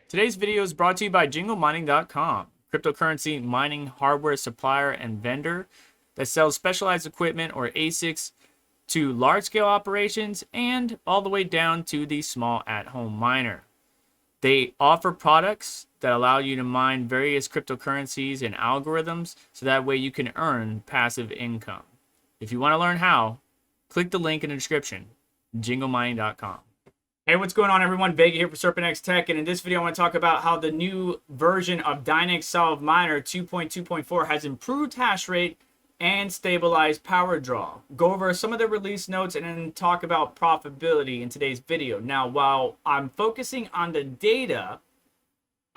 Today's video is brought to you by JingleMining.com, cryptocurrency mining hardware supplier and vendor that sells specialized equipment or ASICs to large-scale operations and all the way down to the small at-home miner. They offer products that allow you to mine various cryptocurrencies and algorithms so that way you can earn passive income. If you want to learn how, click the link in the description, JingleMining.com. Hey, what's going on, everyone? Vega here for SerpentX Tech, and in this video I want to talk about how the new version of Dynex Solve Miner 2.2.4 has improved hash rate and stabilized power draw. Go over some of the release notes and then talk about profitability in today's video. Now, while I'm focusing on the data,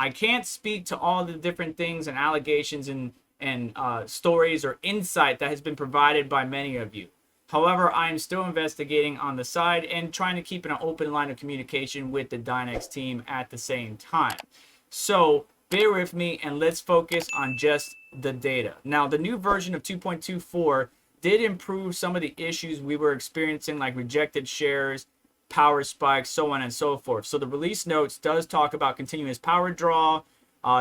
I can't speak to all the different things and allegations and stories or insight that has been provided by many of you. However, I am still investigating on the side and trying to keep an open line of communication with the Dynex team at the same time. So bear with me and let's focus on just the data. Now, the new version of 2.24 did improve some of the issues we were experiencing, like rejected shares, power spikes, so on and so forth. So the release notes does talk about continuous power draw,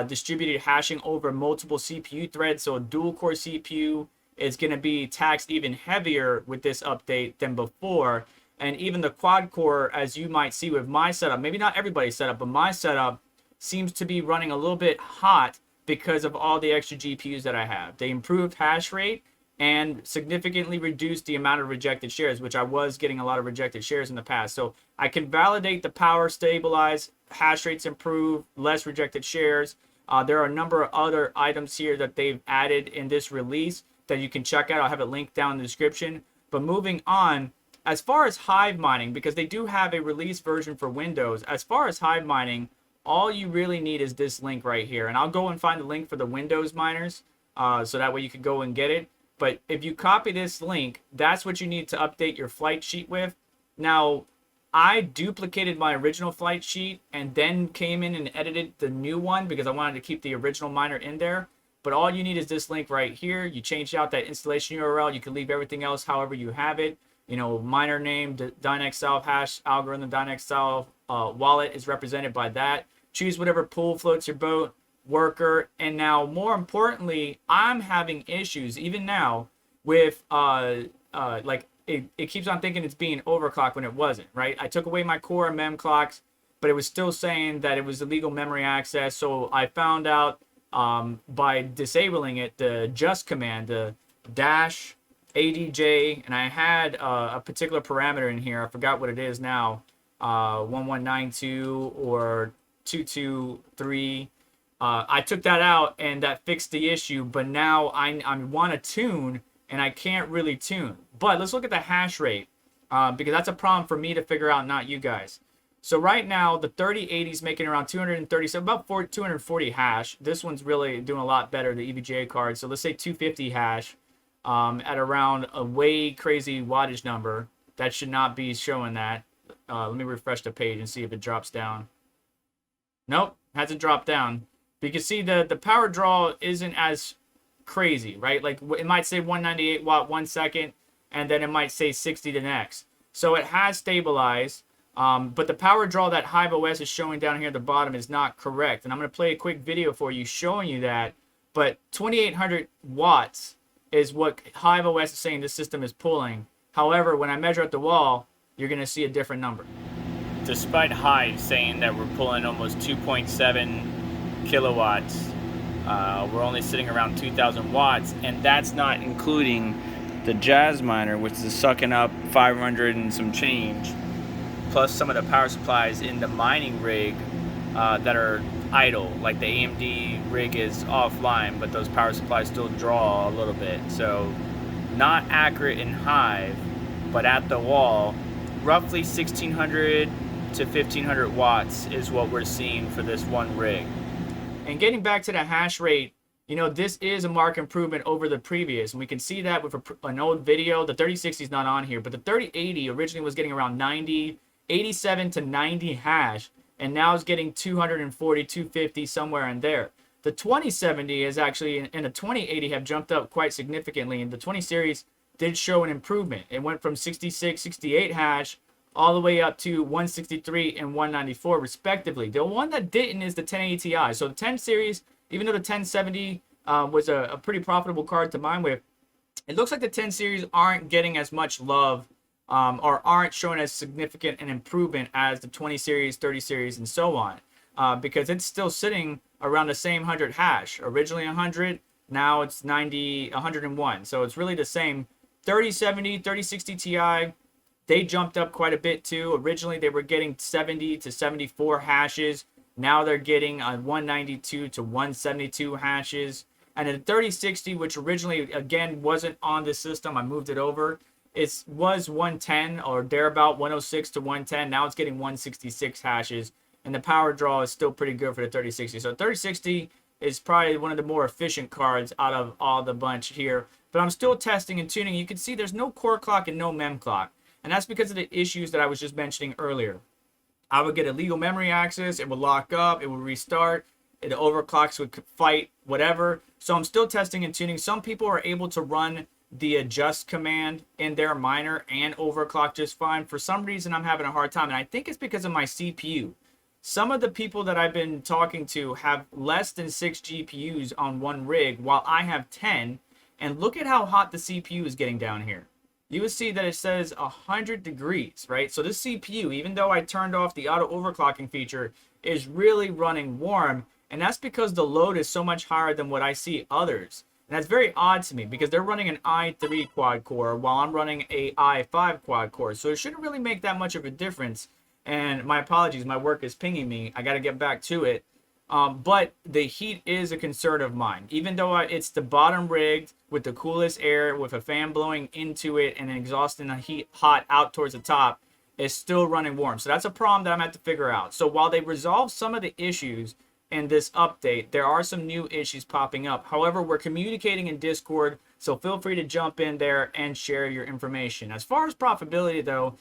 distributed hashing over multiple CPU threads, so a dual core CPU is going to be taxed even heavier with this update than before. And even the quad core, as you might see with my setup, maybe not everybody's setup, but my setup seems to be running a little bit hot because of all the extra GPUs that I have. They improved hash rate and significantly reduced the amount of rejected shares, which I was getting a lot of rejected shares in the past. So I can validate the power stabilize, hash rates improve, less rejected shares. There are a number of other items here that they've added in this release that you can check out. I'll have it linked down in the description. But moving on, as far as Hive mining, because they do have a release version for Windows, as far as Hive mining, all you really need is this link right here. And I'll go and find the link for the Windows miners, so that way you can go and get it. But if you copy this link, that's what you need to update your flight sheet with. Now, I duplicated my original flight sheet and then came in and edited the new one because I wanted to keep the original miner in there. But all you need is this link right here. You change out that installation URL. You can leave everything else however you have it. You know, miner name, Dynex Solve hash algorithm, Dynex Solve wallet is represented by that. Choose whatever pool floats your boat, worker. And now, more importantly, I'm having issues even now with like it keeps on thinking it's being overclocked when it wasn't, right? I took away my core and mem clocks, but it was still saying that it was illegal memory access. So I found out by disabling it, the just command, the dash ADJ, and I had a particular parameter in here. I forgot what it is now, 1192 or 223. I took that out and that fixed the issue, but now I want to tune and I can't really tune. But let's look at the hash rate because that's a problem for me to figure out, not you guys. So right now, the 3080 is making around 237, about 240 hash. This one's really doing a lot better, the EVGA card. So let's say 250 hash at around a way crazy wattage number. That should not be showing that. Let me refresh the page and see if it drops down. Nope, hasn't dropped down. But you can see the power draw isn't as crazy, right? Like it might say 198 watt 1 second, and then it might say 60 the next. So it has stabilized. But the power draw that Hive OS is showing down here at the bottom is not correct. And I'm going to play a quick video for you showing you that. But 2800 watts is what Hive OS is saying this system is pulling. However, when I measure at the wall, you're going to see a different number. Despite Hive saying that we're pulling almost 2.7 kilowatts, we're only sitting around 2000 watts. And that's not including the Jazz miner, which is sucking up 500 and some change. Plus some of the power supplies in the mining rig that are idle. Like the AMD rig is offline, but those power supplies still draw a little bit. So not accurate in Hive, but at the wall, roughly 1600 to 1500 watts is what we're seeing for this one rig. And getting back to the hash rate, you know, this is a marked improvement over the previous. And we can see that with an old video. The 3060 is not on here, but the 3080 originally was getting around 87 to 90 hash. And now it's getting 240, 250, somewhere in there. The 2070 is actually, and the 2080 have jumped up quite significantly, and the 20 series did show an improvement. It went from 66, 68 hash all the way up to 163 and 194 respectively. The one that didn't is the 1080 Ti. So the 10 series, even though the 1070 was a pretty profitable card to mine with, it looks like the 10 series aren't getting as much love or aren't showing as significant an improvement as the 20 series, 30 series, and so on, because it's still sitting around the same 100 hash. Originally 100, now it's 90, 101. So it's really the same. 3070, 3060 Ti, they jumped up quite a bit too. Originally they were getting 70 to 74 hashes. Now they're getting 192 to 172 hashes. And the 3060, which originally, again, wasn't on the system, I moved it over. It was 110 or thereabout, 106 to 110. Now it's getting 166 hashes. And the power draw is still pretty good for the 3060. So 3060 is probably one of the more efficient cards out of all the bunch here. But I'm still testing and tuning. You can see there's no core clock and no mem clock. And that's because of the issues that I was just mentioning earlier. I would get illegal memory access. It would lock up. It would restart. The overclocks would fight, whatever. So I'm still testing and tuning. Some people are able to run the adjust command in their miner and overclock just fine. For some reason, I'm having a hard time. And I think it's because of my CPU. Some of the people that I've been talking to have less than 6 GPUs on one rig, while I have 10. And look at how hot the CPU is getting down here. You will see that it says 100 degrees, right? So this CPU, even though I turned off the auto overclocking feature, is really running warm. And that's because the load is so much higher than what I see others. And that's very odd to me because they're running an i3 quad core while I'm running a i5 quad core. So it shouldn't really make that much of a difference. And my apologies, my work is pinging me. I got to get back to it. But the heat is a concern of mine. Even though it's the bottom rigged with the coolest air, with a fan blowing into it and exhausting the heat hot out towards the top, it's still running warm. So that's a problem that I'm going to have to figure out. So while they resolve some of the issues in this update, there are some new issues popping up. However, we're communicating in Discord, so feel free to jump in there and share your information. As far as profitability, though,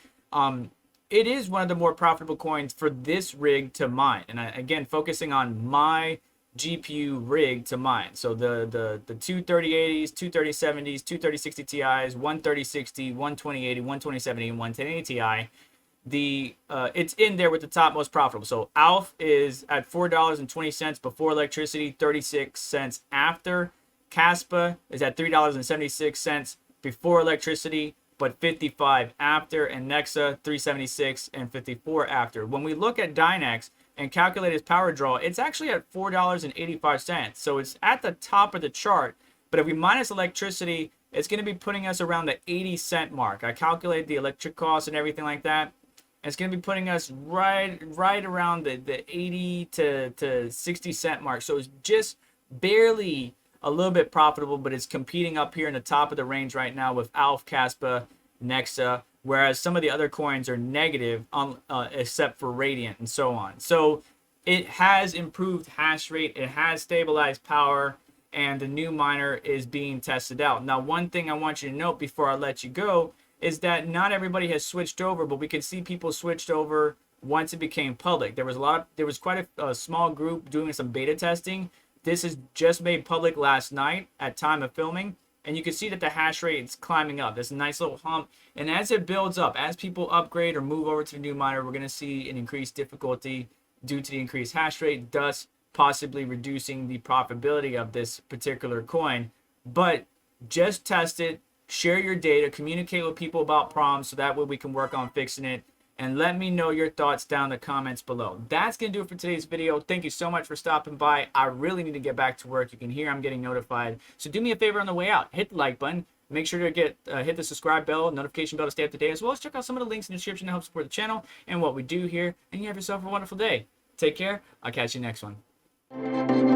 it is one of the more profitable coins for this rig to mine. And again, focusing on my GPU rig to mine. So the two 3080s, two 3070s, two 3060 Ti's, one 3060, one 2080, one 2070, and one 1080 Ti. It's in there with the top most profitable. So ALF is at $4.20 before electricity, 36 cents after. Caspa is at $3.76 before electricity, but 55 after, and Nexa 376 and 54 after. When we look at Dynex and calculate his power draw, it's actually at $4.85. So it's at the top of the chart. But if we minus electricity, it's going to be putting us around the 80-cent mark. I calculated the electric costs and everything like that. And it's going to be putting us right around the 80 to 60-cent mark. So it's just barely a little bit profitable, but it's competing up here in the top of the range right now with ALF, Caspa, Nexa, whereas some of the other coins are negative except for Radiant and so on. So it has improved hash rate, it has stabilized power, and the new miner is being tested out. Now, one thing I want you to note before I let you go is that not everybody has switched over, but we can see people switched over once it became public. There was quite a small group doing some beta testing. This is just made public last night at time of filming, and you can see that the hash rate is climbing up. There's a nice little hump, and as it builds up, as people upgrade or move over to the new miner, we're going to see an increased difficulty due to the increased hash rate, thus possibly reducing the profitability of this particular coin. But just test it, share your data, communicate with people about problems so that way we can work on fixing it. And let me know your thoughts down in the comments below. That's going to do it for today's video. Thank you so much for stopping by. I really need to get back to work. You can hear I'm getting notified. So do me a favor on the way out. Hit the like button. Make sure to hit the subscribe bell, notification bell to stay up to date, as well as check out some of the links in the description to help support the channel and what we do here. And you have yourself a wonderful day. Take care. I'll catch you next one.